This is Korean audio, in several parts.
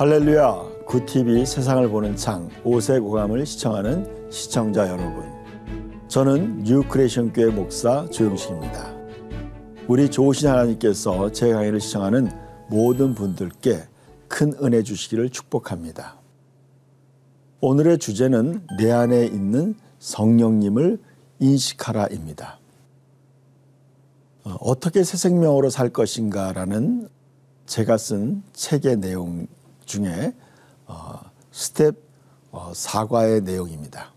할렐루야, 굿TV 세상을 보는 창 5세 고감을 시청하는 시청자 여러분, 저는 뉴크리에이션 교회 목사 조영식입니다. 우리 좋으신 하나님께서 제 강의를 시청하는 모든 분들께 큰 은혜 주시기를 축복합니다. 오늘의 주제는 내 안에 있는 성령님을 인식하라입니다. 어떻게 새 생명으로 살 것인가라는 제가 쓴 책의 내용 중에 스텝 4과의 내용입니다.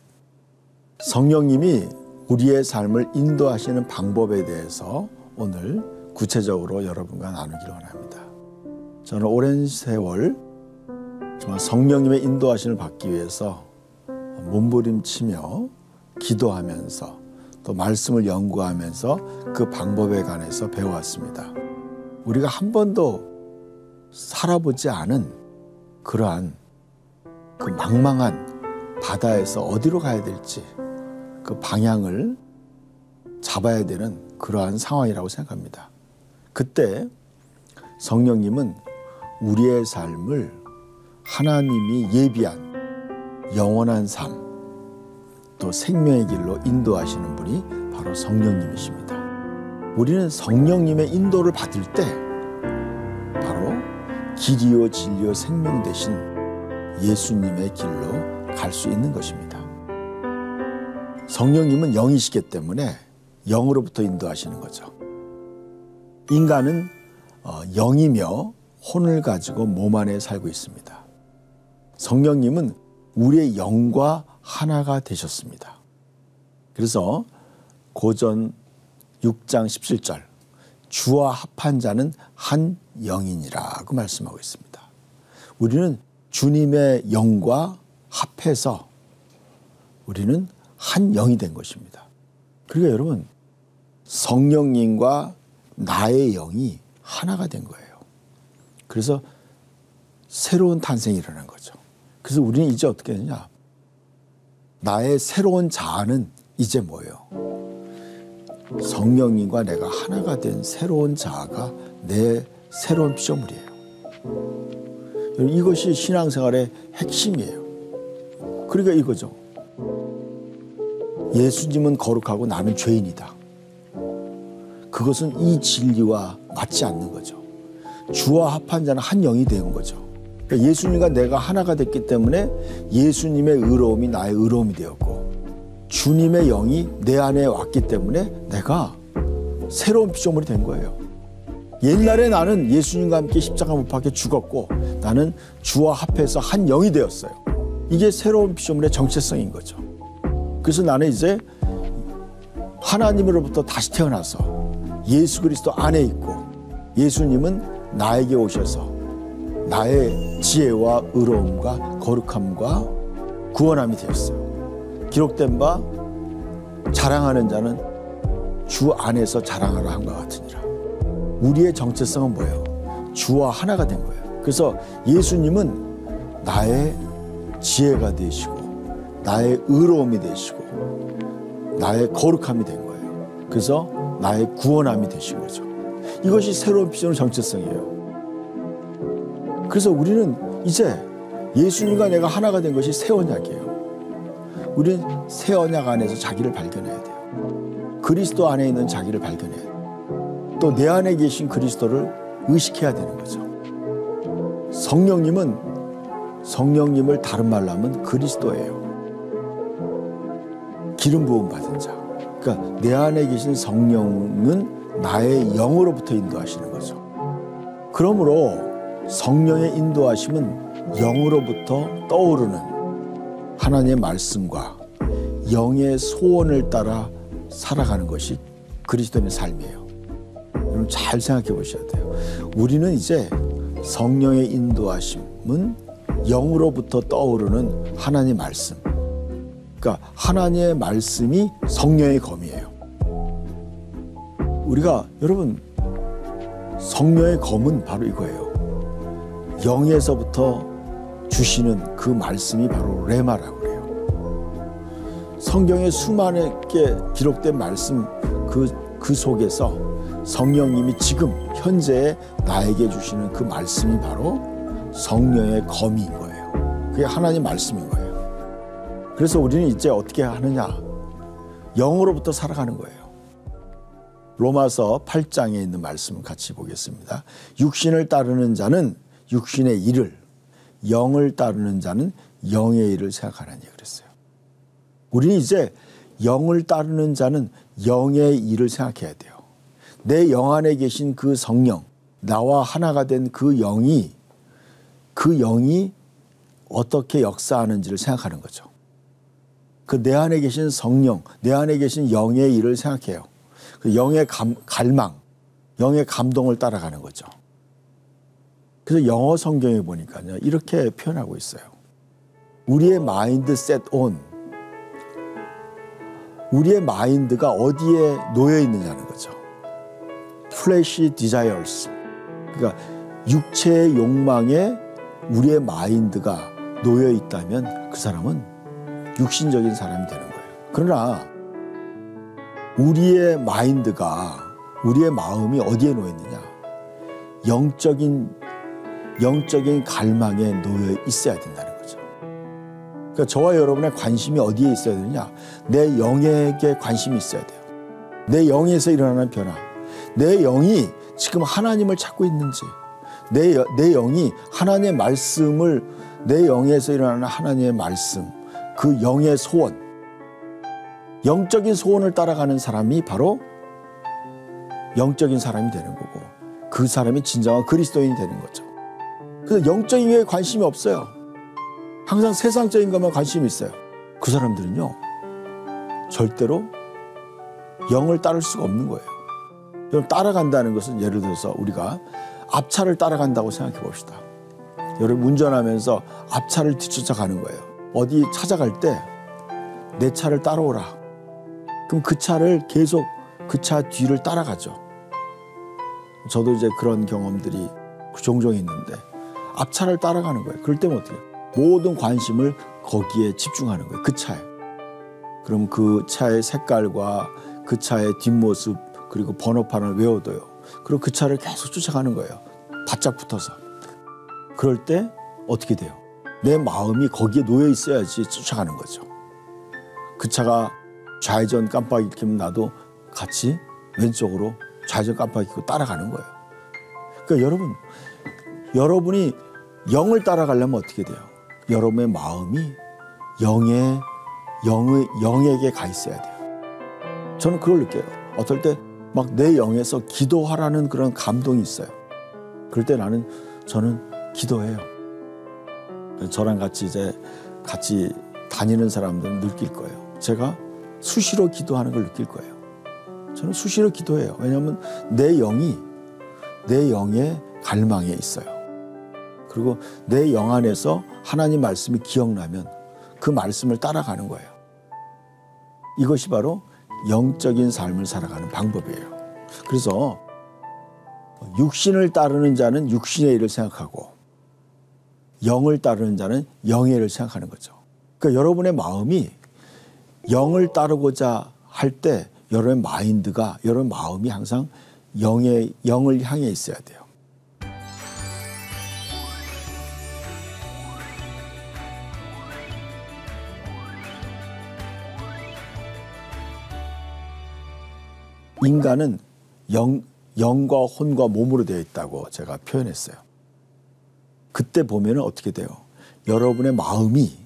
성령님이 우리의 삶을 인도하시는 방법에 대해서 오늘 구체적으로 여러분과 나누기를 원합니다. 저는 오랜 세월 정말 성령님의 인도하심을 받기 위해서 몸부림치며 기도하면서 또 말씀을 연구하면서 그 방법에 관해서 배워왔습니다. 우리가 한 번도 살아보지 않은 그러한 그 망망한 바다에서 어디로 가야 될지 그 방향을 잡아야 되는 그러한 상황이라고 생각합니다. 그때 성령님은 우리의 삶을 하나님이 예비한 영원한 삶, 또 생명의 길로 인도하시는 분이 바로 성령님이십니다. 우리는 성령님의 인도를 받을 때 바로 길이요 진리요 생명 되신 예수님의 길로 갈 수 있는 것입니다. 성령님은 영이시기 때문에 영으로부터 인도하시는 거죠. 인간은 영이며 혼을 가지고 몸 안에 살고 있습니다. 성령님은 우리의 영과 하나가 되셨습니다. 그래서 고전 6장 17절 주와 합한 자는 한 영이니라고 말씀하고 있습니다. 우리는 주님의 영과 합해서 우리는 한 영이 된 것입니다. 그러니까 여러분, 성령님과 나의 영이 하나가 된 거예요. 그래서 새로운 탄생이 일어난 거죠. 그래서 우리는 이제 어떻게 하느냐? 나의 새로운 자아는 이제 뭐예요? 성령님과 내가 하나가 된 새로운 자아가 내 새로운 피조물이에요. 이것이 신앙생활의 핵심이에요. 그러니까 이거죠. 예수님은 거룩하고 나는 죄인이다. 그것은 이 진리와 맞지 않는 거죠. 주와 합한 자는 한 영이 된 거죠. 그러니까 예수님과 내가 하나가 됐기 때문에 예수님의 의로움이 나의 의로움이 되었고, 주님의 영이 내 안에 왔기 때문에 내가 새로운 피조물이 된 거예요. 옛날에 나는 예수님과 함께 십자가 못 박혀 죽었고 나는 주와 합해서 한 영이 되었어요. 이게 새로운 피조물의 정체성인 거죠. 그래서 나는 이제 하나님으로부터 다시 태어나서 예수 그리스도 안에 있고, 예수님은 나에게 오셔서 나의 지혜와 의로움과 거룩함과 구원함이 되었어요. 기록된 바 자랑하는 자는 주 안에서 자랑하라 함과 같으니라. 우리의 정체성은 뭐예요? 주와 하나가 된 거예요. 그래서 예수님은 나의 지혜가 되시고 나의 의로움이 되시고 나의 거룩함이 된 거예요. 그래서 나의 구원함이 되신 거죠. 이것이 새로운 피조물의 정체성이에요. 그래서 우리는 이제 예수님과 내가 하나가 된 것이 새 언약이에요. 우리는 새 언약 안에서 자기를 발견해야 돼요. 그리스도 안에 있는 자기를 발견해야 돼요. 또 내 안에 계신 그리스도를 의식해야 되는 거죠. 성령님을 다른 말로 하면 그리스도예요. 기름 부음 받은 자. 그러니까 내 안에 계신 성령은 나의 영으로부터 인도하시는 거죠. 그러므로 성령의 인도하심은 영으로부터 떠오르는 하나님의 말씀과 영의 소원을 따라 살아가는 것이 그리스도인의 삶이에요. 여러분 잘 생각해 보셔야 돼요. 우리는 이제 성령의 인도하심은 영으로부터 떠오르는 하나님의 말씀. 그러니까 하나님의 말씀이 성령의 검이에요. 우리가 여러분 성령의 검은 바로 이거예요. 영에서부터 주시는 그 말씀이 바로 레마라고 그래요. 성경에 수많게 기록된 말씀 그 속에서 성령님이 지금 현재 나에게 주시는 그 말씀이 바로 성령의 검인 거예요. 그게 하나님 말씀인 거예요. 그래서 우리는 이제 어떻게 하느냐? 영으로부터 살아가는 거예요. 로마서 8장에 있는 말씀 같이 보겠습니다. 육신을 따르는 자는 육신의 일을, 영을 따르는 자는 영의 일을 생각하느니 그랬어요. 우리는 이제 영을 따르는 자는 영의 일을 생각해야 돼요. 내 영 안에 계신 그 성령, 나와 하나가 된 그 영이 어떻게 역사하는지를 생각하는 거죠. 그 내 안에 계신 성령, 내 안에 계신 영의 일을 생각해요. 그 영의 갈망, 영의 감동을 따라가는 거죠. 그래서 영어 성경에 보니까요, 이렇게 표현하고 있어요. 우리의 마인드 set on. 우리의 마인드가 어디에 놓여 있느냐는 거죠. Fleshy desires. 그러니까 육체의 욕망에 우리의 마인드가 놓여 있다면 그 사람은 육신적인 사람이 되는 거예요. 그러나 우리의 마인드가, 우리의 마음이 어디에 놓여 있느냐? 영적인 갈망에 놓여 있어야 된다는 거죠. 그러니까 저와 여러분의 관심이 어디에 있어야 되느냐? 내 영에게 관심이 있어야 돼요. 내 영에서 일어나는 변화. 내 영이 지금 하나님을 찾고 있는지, 내 영이 하나님의 말씀을, 내 영에서 일어나는 하나님의 말씀, 그 영의 소원, 영적인 소원을 따라가는 사람이 바로 영적인 사람이 되는 거고, 그 사람이 진정한 그리스도인이 되는 거죠. 그래서 영적인 게 관심이 없어요. 항상 세상적인 것만 관심이 있어요. 그 사람들은요, 절대로 영을 따를 수가 없는 거예요. 여러분, 따라간다는 것은 예를 들어서 우리가 앞차를 따라간다고 생각해 봅시다. 여러분, 운전하면서 앞차를 뒤쫓아가는 거예요. 어디 찾아갈 때 내 차를 따라오라. 그럼 그 차를 계속 그 차 뒤를 따라가죠. 저도 이제 그런 경험들이 종종 있는데 앞차를 따라가는 거예요. 그럴 때면 어떻게 해요? 모든 관심을 거기에 집중하는 거예요. 그 차에. 그럼 그 차의 색깔과 그 차의 뒷모습 그리고 번호판을 외워둬요. 그리고 그 차를 계속 쫓아가는 거예요. 바짝 붙어서. 그럴 때 어떻게 돼요? 내 마음이 거기에 놓여 있어야지 쫓아가는 거죠. 그 차가 좌회전 깜빡이 켜면 나도 같이 왼쪽으로 좌회전 깜빡이 켜고 따라가는 거예요. 그러니까 여러분이 영을 따라가려면 어떻게 돼요? 여러분의 마음이 영에게 가 있어야 돼요. 저는 그걸 느껴요. 어떨 때 막 내 영에서 기도하라는 그런 감동이 있어요. 그럴 때 저는 기도해요. 저랑 같이 다니는 사람들은 느낄 거예요. 제가 수시로 기도하는 걸 느낄 거예요. 저는 수시로 기도해요. 왜냐하면 내 영의 갈망에 있어요. 그리고 내 영 안에서 하나님 말씀이 기억나면 그 말씀을 따라가는 거예요. 이것이 바로 영적인 삶을 살아가는 방법이에요. 그래서 육신을 따르는 자는 육신의 일을 생각하고 영을 따르는 자는 영의 일을 생각하는 거죠. 그러니까 여러분의 마음이 영을 따르고자 할 때 여러분의 마인드가, 여러분 마음이 항상 영을 향해 있어야 돼요. 인간은 영과 혼과 몸으로 되어 있다고 제가 표현했어요. 그때 보면 어떻게 돼요? 여러분의 마음이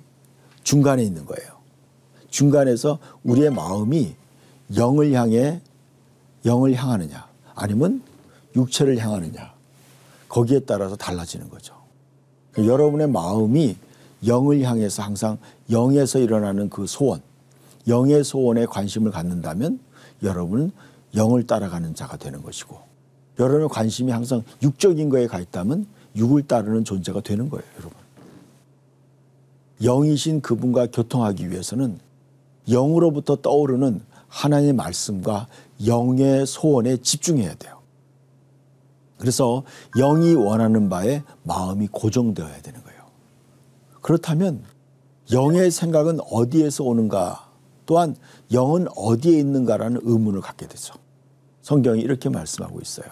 중간에 있는 거예요. 중간에서 우리의 마음이 영을 향하느냐 아니면 육체를 향하느냐, 거기에 따라서 달라지는 거죠. 그러니까 여러분의 마음이 영을 향해서 항상 영에서 일어나는 그 소원, 영의 소원에 관심을 갖는다면 여러분은 영을 따라가는 자가 되는 것이고, 여러분의 관심이 항상 육적인 거에 가 있다면 육을 따르는 존재가 되는 거예요. 여러분, 영이신 그분과 교통하기 위해서는 영으로부터 떠오르는 하나님의 말씀과 영의 소원에 집중해야 돼요. 그래서 영이 원하는 바에 마음이 고정되어야 되는 거예요. 그렇다면 영의 생각은 어디에서 오는가, 또한 영은 어디에 있는가라는 의문을 갖게 되죠. 성경이 이렇게 말씀하고 있어요.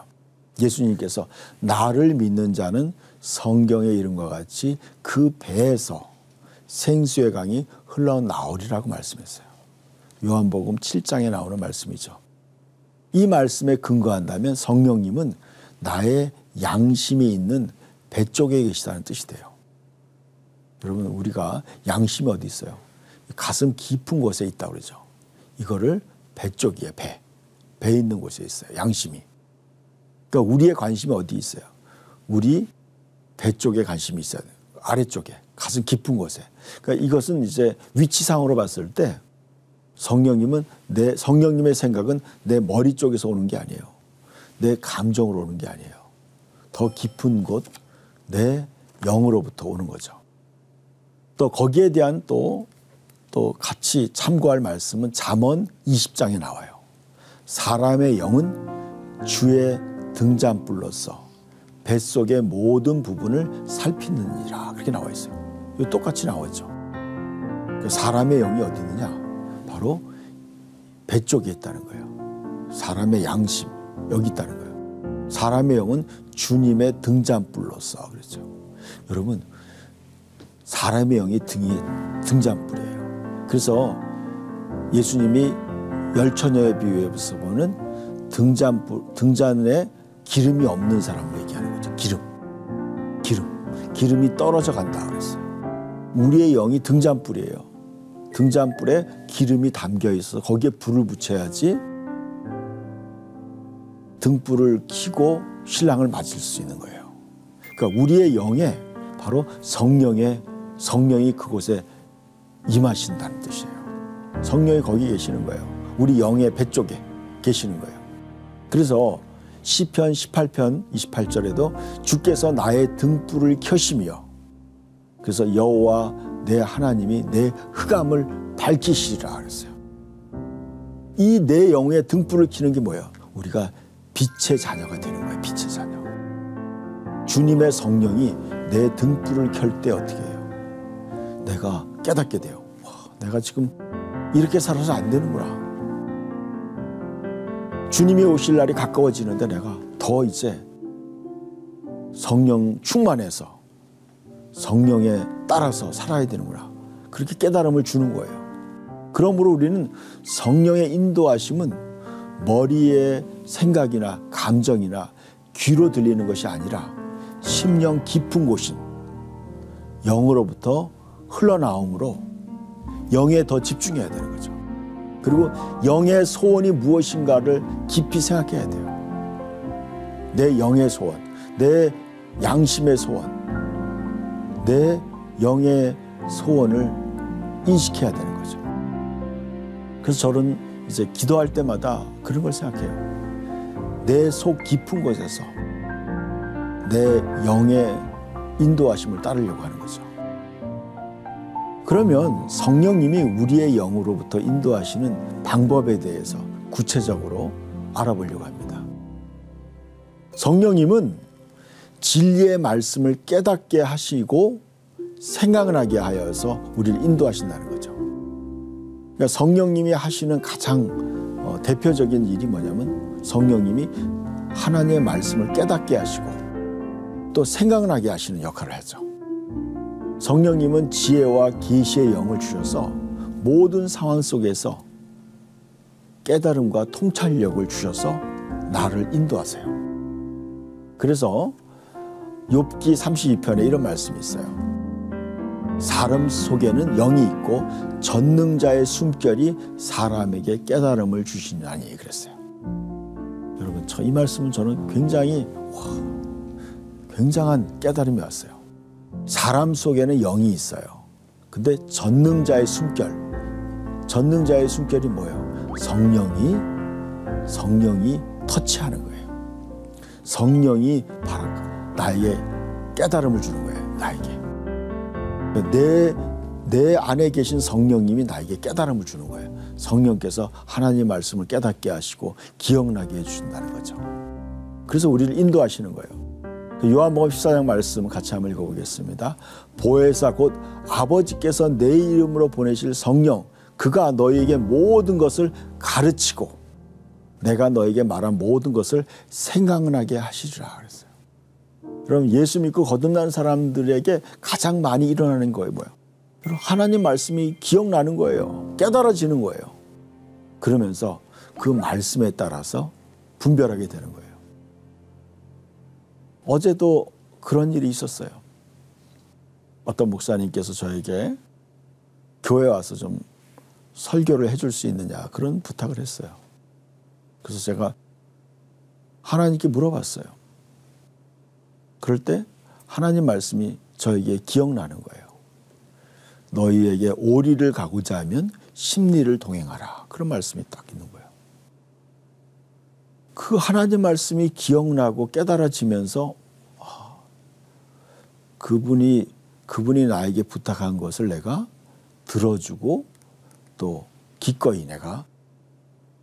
예수님께서 나를 믿는 자는 성경의 이름과 같이 그 배에서 생수의 강이 흘러나오리라고 말씀했어요. 요한복음 7장에 나오는 말씀이죠. 이 말씀에 근거한다면 성령님은 나의 양심이 있는 배 쪽에 계시다는 뜻이 돼요. 여러분, 우리가 양심이 어디 있어요? 가슴 깊은 곳에 있다고 그러죠. 이거를 배 쪽이에요. 배 있는 곳에 있어요. 양심이. 그러니까 우리의 관심이 어디 있어요? 우리 배 쪽에 관심이 있어요. 아래쪽에, 가슴 깊은 곳에. 그러니까 이것은 이제 위치상으로 봤을 때 성령님의 생각은 내 머리 쪽에서 오는 게 아니에요. 내 감정으로 오는 게 아니에요. 더 깊은 곳, 내 영으로부터 오는 거죠. 또 거기에 대한 또 같이 참고할 말씀은 잠언 20장에 나와요. 사람의 영은 주의 등잔불로서 뱃속의 모든 부분을 살피느니라, 그렇게 나와 있어요. 이거 똑같이 나오죠. 사람의 영이 어디 있느냐? 바로 배 쪽에 있다는 거예요. 사람의 양심, 여기 있다는 거예요. 사람의 영은 주님의 등잔불로서, 그렇죠. 여러분, 사람의 영이 등잔불이에요. 그래서 예수님이 열처녀의 비유에서 보는 등잔에 기름이 없는 사람을 얘기하는 거죠. 기름이 떨어져 간다 그랬어요. 우리의 영이 등잔불이에요. 등잔불에 기름이 담겨 있어서 거기에 불을 붙여야지 등불을 켜고 신랑을 맞을 수 있는 거예요. 그러니까 우리의 영에 바로 성령이 그곳에 임하신다는 뜻이에요. 성령이 거기 계시는 거예요. 우리 영의 배 쪽에 계시는 거예요. 그래서 시편 18편 28절에도 주께서 나의 등불을 켜시며, 그래서 여호와 내 하나님이 내 흑암을 밝히시리라 그랬어요. 이 내 영의 등불을 켜는 게 뭐예요? 우리가 빛의 자녀가 되는 거예요. 빛의 자녀. 주님의 성령이 내 등불을 켤 때 어떻게 해요? 내가 깨닫게 돼요. 와, 내가 지금 이렇게 살아서 안 되는구나. 주님이 오실 날이 가까워지는데 내가 더 이제 성령 충만해서 성령에 따라서 살아야 되는구나. 그렇게 깨달음을 주는 거예요. 그러므로 우리는 성령의 인도하심은 머리의 생각이나 감정이나 귀로 들리는 것이 아니라 심령 깊은 곳인 영으로부터 흘러나옴으로 영에 더 집중해야 되는 거죠. 그리고 영의 소원이 무엇인가를 깊이 생각해야 돼요. 내 영의 소원, 내 양심의 소원, 내 영의 소원을 인식해야 되는 거죠. 그래서 저는 이제 기도할 때마다 그런 걸 생각해요. 내 속 깊은 곳에서 내 영의 인도하심을 따르려고 하는 거죠. 그러면 성령님이 우리의 영으로부터 인도하시는 방법에 대해서 구체적으로 알아보려고 합니다. 성령님은 진리의 말씀을 깨닫게 하시고 생각을 하게 하여서 우리를 인도하신다는 거죠. 그러니까 성령님이 하시는 가장 대표적인 일이 뭐냐면 성령님이 하나님의 말씀을 깨닫게 하시고 또 생각을 하게 하시는 역할을 하죠. 성령님은 지혜와 계시의 영을 주셔서 모든 상황 속에서 깨달음과 통찰력을 주셔서 나를 인도하세요. 그래서 욥기 32편에 이런 말씀이 있어요. 사람 속에는 영이 있고 전능자의 숨결이 사람에게 깨달음을 주시나니 그랬어요. 여러분, 이 말씀은 저는 굉장한 깨달음이 왔어요. 사람 속에는 영이 있어요. 근데 전능자의 숨결이 뭐예요? 성령이 터치하는 거예요. 성령이 바로 나에게 깨달음을 주는 거예요. 나에게. 내 안에 계신 성령님이 나에게 깨달음을 주는 거예요. 성령께서 하나님의 말씀을 깨닫게 하시고 기억나게 해주신다는 거죠. 그래서 우리를 인도하시는 거예요. 요한복음 14장 말씀 같이 한번 읽어보겠습니다. 보혜사 곧 아버지께서 내 이름으로 보내실 성령, 그가 너희에게 모든 것을 가르치고 내가 너에게 말한 모든 것을 생각나게 하시리라 그랬어요. 그럼 예수 믿고 거듭난 사람들에게 가장 많이 일어나는 거예요. 뭐예요? 하나님 말씀이 기억나는 거예요. 깨달아지는 거예요. 그러면서 그 말씀에 따라서 분별하게 되는 거예요. 어제도 그런 일이 있었어요. 어떤 목사님께서 저에게 교회 와서 좀 설교를 해줄 수 있느냐 그런 부탁을 했어요. 그래서 제가 하나님께 물어봤어요. 그럴 때 하나님 말씀이 저에게 기억나는 거예요. 너희에게 오리를 가고자 하면 십리를 동행하라. 그런 말씀이 딱 있는 거예요. 그 하나님 말씀이 기억나고 깨달아지면서 그분이 나에게 부탁한 것을 내가 들어주고 또 기꺼이 내가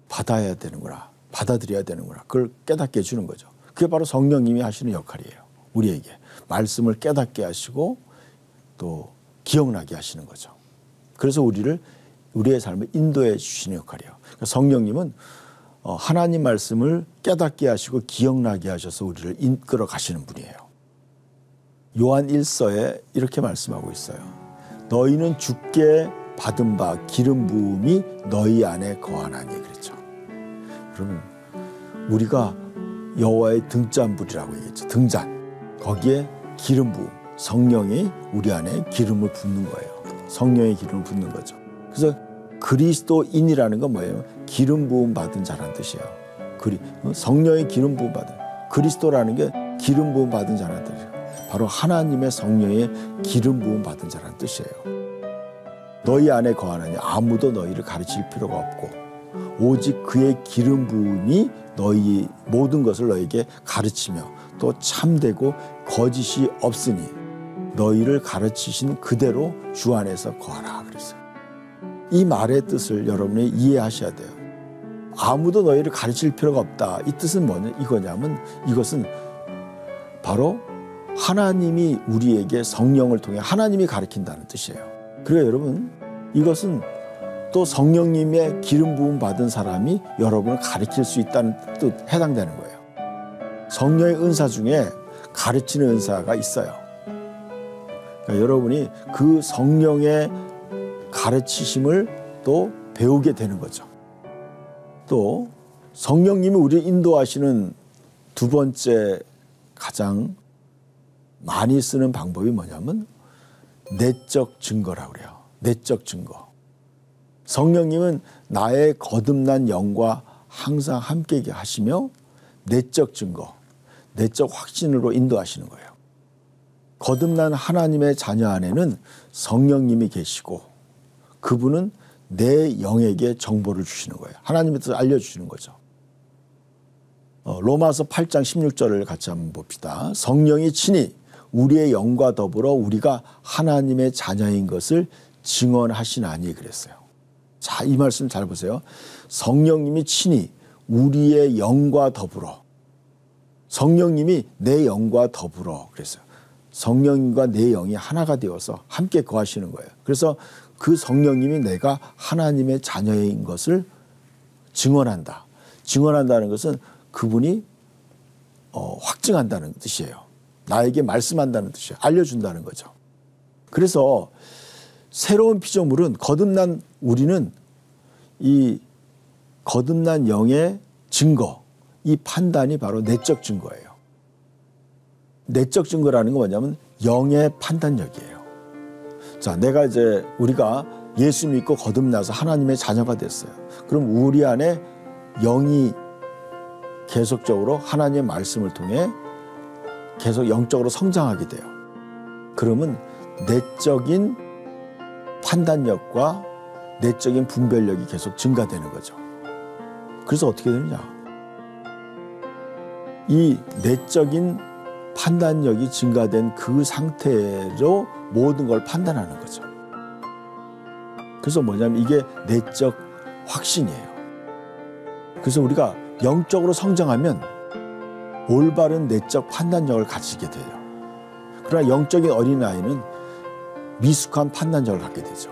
받아야 되는구나. 받아들여야 되는구나. 그걸 깨닫게 해주는 거죠. 그게 바로 성령님이 하시는 역할이에요. 우리에게 말씀을 깨닫게 하시고 또 기억나게 하시는 거죠. 그래서 우리의 삶을 인도해 주시는 역할이에요. 그러니까 성령님은 하나님 말씀을 깨닫게 하시고 기억나게 하셔서 우리를 이끌어 가시는 분이에요. 요한 1서에 이렇게 말씀하고 있어요. 너희는 주께 받은 바 기름 부음이 너희 안에 거하나니 그랬죠. 그러면 우리가 여호와의 등잔불이라고 얘기했죠. 등잔. 거기에 기름 부음. 성령이 우리 안에 기름을 붓는 거예요. 성령의 기름을 붓는 거죠. 그래서 그리스도인이라는 건 뭐예요? 기름 부음 받은 자라는 뜻이에요. 성령의 기름 부음 받은. 그리스도라는 게 기름 부음 받은 자라는 뜻이에요. 바로 하나님의 성령의 기름 부음 받은 자라는 뜻이에요. 너희 안에 거하나니 아무도 너희를 가르칠 필요가 없고 오직 그의 기름 부음이 너희 모든 것을 너희에게 가르치며 또 참되고 거짓이 없으니 너희를 가르치신 그대로 주 안에서 거하라 그랬어요. 이 말의 뜻을 여러분이 이해하셔야 돼요. 아무도 너희를 가르칠 필요가 없다. 이 뜻은 이거냐면 이것은 바로 하나님이 우리에게 성령을 통해 하나님이 가르친다는 뜻이에요. 그러니까 여러분 이것은 또 성령님의 기름 부음 받은 사람이 여러분을 가르칠 수 있다는 뜻 해당되는 거예요. 성령의 은사 중에 가르치는 은사가 있어요. 그러니까 여러분이 그 성령의 가르치심을 또 배우게 되는 거죠. 또 성령님이 우리를 인도하시는 두 번째 가장 많이 쓰는 방법이 뭐냐면 내적 증거라고 그래요. 내적 증거. 성령님은 나의 거듭난 영과 항상 함께 하시며 내적 증거, 내적 확신으로 인도하시는 거예요. 거듭난 하나님의 자녀 안에는 성령님이 계시고 그분은 내 영에게 정보를 주시는 거예요. 하나님의 뜻을 알려주시는 거죠. 로마서 8장 16절을 같이 한번 봅시다. 성령이 친히 우리의 영과 더불어 우리가 하나님의 자녀인 것을 증언하시나니 그랬어요. 자, 이 말씀 잘 보세요. 성령님이 친히 우리의 영과 더불어 성령님이 내 영과 더불어 그랬어요. 성령님과 내 영이 하나가 되어서 함께 거하시는 거예요. 그래서 그 성령님이 내가 하나님의 자녀인 것을 증언한다. 증언한다는 것은 그분이 확증한다는 뜻이에요. 나에게 말씀한다는 뜻이에요. 알려준다는 거죠. 그래서 새로운 피조물은 거듭난 우리는 이 거듭난 영의 증거, 이 판단이 바로 내적 증거예요. 내적 증거라는 건 뭐냐면 영의 판단력이에요. 자, 우리가 예수 믿고 거듭나서 하나님의 자녀가 됐어요. 그럼 우리 안에 영이 계속적으로 하나님의 말씀을 통해 계속 영적으로 성장하게 돼요. 그러면 내적인 판단력과 내적인 분별력이 계속 증가되는 거죠. 그래서 어떻게 되느냐? 이 내적인 판단력이 증가된 그 상태로 모든 걸 판단하는 거죠. 그래서 뭐냐면 이게 내적 확신이에요. 그래서 우리가 영적으로 성장하면 올바른 내적 판단력을 가지게 돼요. 그러나 영적인 어린아이는 미숙한 판단력을 갖게 되죠.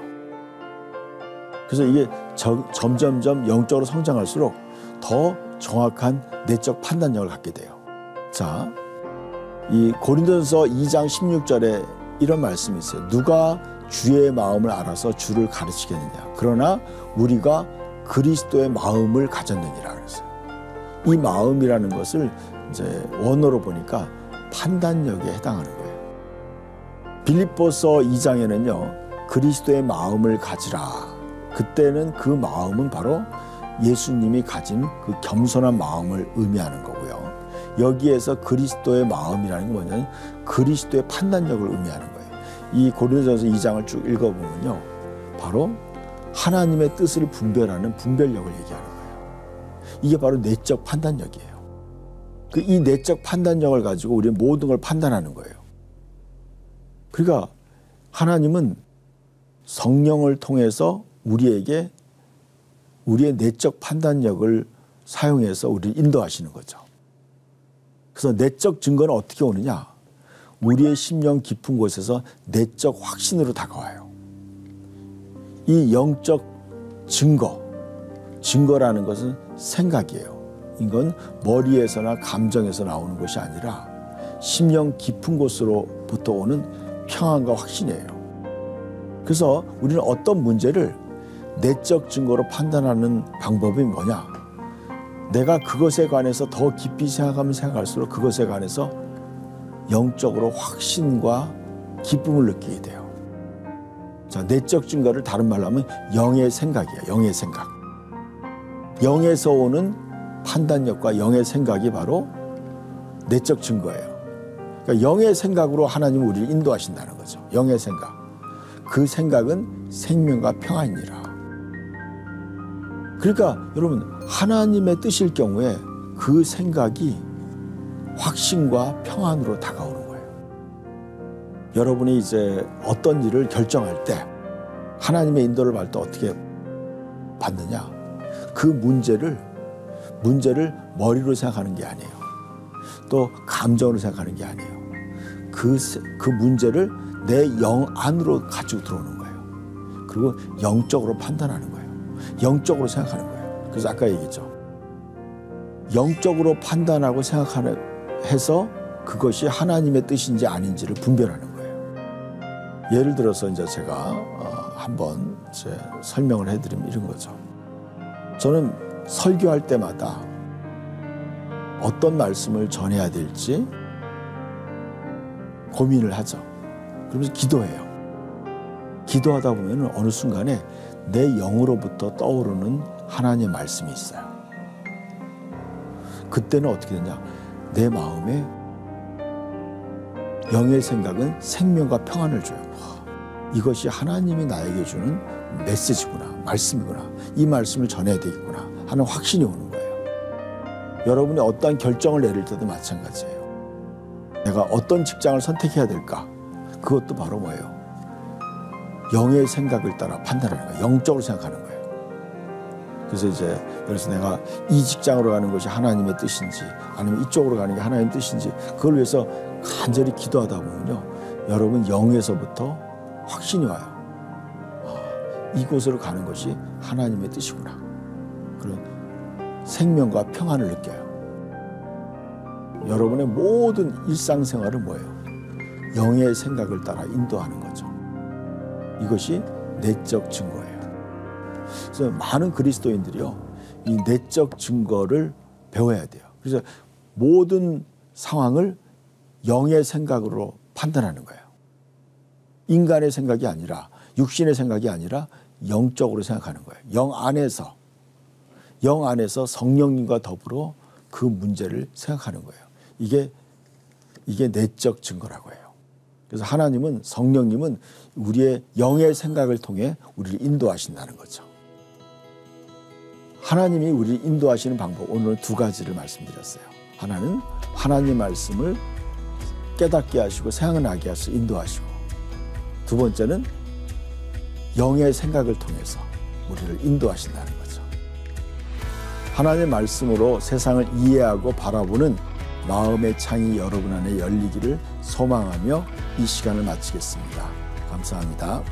그래서 이게 점점점 영적으로 성장할수록 더 정확한 내적 판단력을 갖게 돼요. 자, 이 고린도전서 2장 16절에 이런 말씀이 있어요. 누가 주의 마음을 알아서 주를 가르치겠느냐. 그러나 우리가 그리스도의 마음을 가졌느니라 그랬어요. 이 마음이라는 것을 이제 원어로 보니까 판단력에 해당하는 거예요. 빌립보서 2장에는요. 그리스도의 마음을 가지라. 그때는 그 마음은 바로 예수님이 가진 그 겸손한 마음을 의미하는 거고요. 여기에서 그리스도의 마음이라는 게 뭐냐면 그리스도의 판단력을 의미하는 거예요. 이 고린도전서 2장을 쭉 읽어보면요. 바로 하나님의 뜻을 분별하는 분별력을 얘기하는 거예요. 이게 바로 내적 판단력이에요. 이 내적 판단력을 가지고 우리는 모든 걸 판단하는 거예요. 그러니까 하나님은 성령을 통해서 우리에게 우리의 내적 판단력을 사용해서 우리를 인도하시는 거죠. 그래서 내적 증거는 어떻게 오느냐? 우리의 심령 깊은 곳에서 내적 확신으로 다가와요. 이 영적 증거라는 것은 생각이에요. 이건 머리에서나 감정에서 나오는 것이 아니라 심령 깊은 곳으로부터 오는 평안과 확신이에요. 그래서 우리는 어떤 문제를 내적 증거로 판단하는 방법이 뭐냐? 내가 그것에 관해서 더 깊이 생각하면 생각할수록 그것에 관해서 영적으로 확신과 기쁨을 느끼게 돼요. 자, 내적 증거를 다른 말로 하면 영의 생각이에요. 영의 생각. 영에서 오는 판단력과 영의 생각이 바로 내적 증거예요. 그러니까 영의 생각으로 하나님은 우리를 인도하신다는 거죠. 영의 생각. 그 생각은 생명과 평안이니라. 그러니까 여러분 하나님의 뜻일 경우에 그 생각이 확신과 평안으로 다가오는 거예요. 여러분이 이제 어떤 일을 결정할 때 하나님의 인도를 받을 때 어떻게 받느냐? 그 문제를 머리로 생각하는 게 아니에요. 또 감정으로 생각하는 게 아니에요. 그 문제를 내 영 안으로 가지고 들어오는 거예요. 그리고 영적으로 판단하는 거예요. 영적으로 생각하는 거예요. 그래서 아까 얘기했죠. 영적으로 판단하고 해서 그것이 하나님의 뜻인지 아닌지를 분별하는 거예요. 예를 들어서 이제 제가 한번 설명을 해드리면 이런 거죠. 저는 설교할 때마다 어떤 말씀을 전해야 될지 고민을 하죠. 그러면서 기도해요. 기도하다 보면 어느 순간에 내 영으로부터 떠오르는 하나님의 말씀이 있어요. 그때는 어떻게 되냐? 내 마음에 영의 생각은 생명과 평안을 줘요. 이것이 하나님이 나에게 주는 메시지구나, 말씀이구나. 이 말씀을 전해야 되겠구나 하는 확신이 오는 거예요. 여러분이 어떠한 결정을 내릴 때도 마찬가지예요. 내가 어떤 직장을 선택해야 될까? 그것도 바로 뭐예요? 영의 생각을 따라 판단하는 거예요. 영적으로 생각하는 거예요. 그래서 내가 이 직장으로 가는 것이 하나님의 뜻인지 아니면 이쪽으로 가는 게 하나님의 뜻인지 그걸 위해서 간절히 기도하다 보면요. 여러분 영에서부터 확신이 와요. 이곳으로 가는 것이 하나님의 뜻이구나. 그런 생명과 평안을 느껴요. 여러분의 모든 일상생활은 뭐예요? 영의 생각을 따라 인도하는 거죠. 이것이 내적 증거예요. 그래서 많은 그리스도인들이요, 이 내적 증거를 배워야 돼요. 그래서 모든 상황을 영의 생각으로 판단하는 거예요. 인간의 생각이 아니라, 육신의 생각이 아니라 영적으로 생각하는 거예요. 영 안에서 성령님과 더불어 그 문제를 생각하는 거예요. 이게 내적 증거라고 해요. 그래서 하나님은, 성령님은 우리의 영의 생각을 통해 우리를 인도하신다는 거죠. 하나님이 우리를 인도하시는 방법, 오늘은 두 가지를 말씀드렸어요. 하나는 하나님 말씀을 깨닫게 하시고 생각나게 하셔서 인도하시고, 두 번째는 영의 생각을 통해서 우리를 인도하신다는 거죠. 하나님의 말씀으로 세상을 이해하고 바라보는 마음의 창이 여러분 안에 열리기를 소망하며 이 시간을 마치겠습니다. 감사합니다.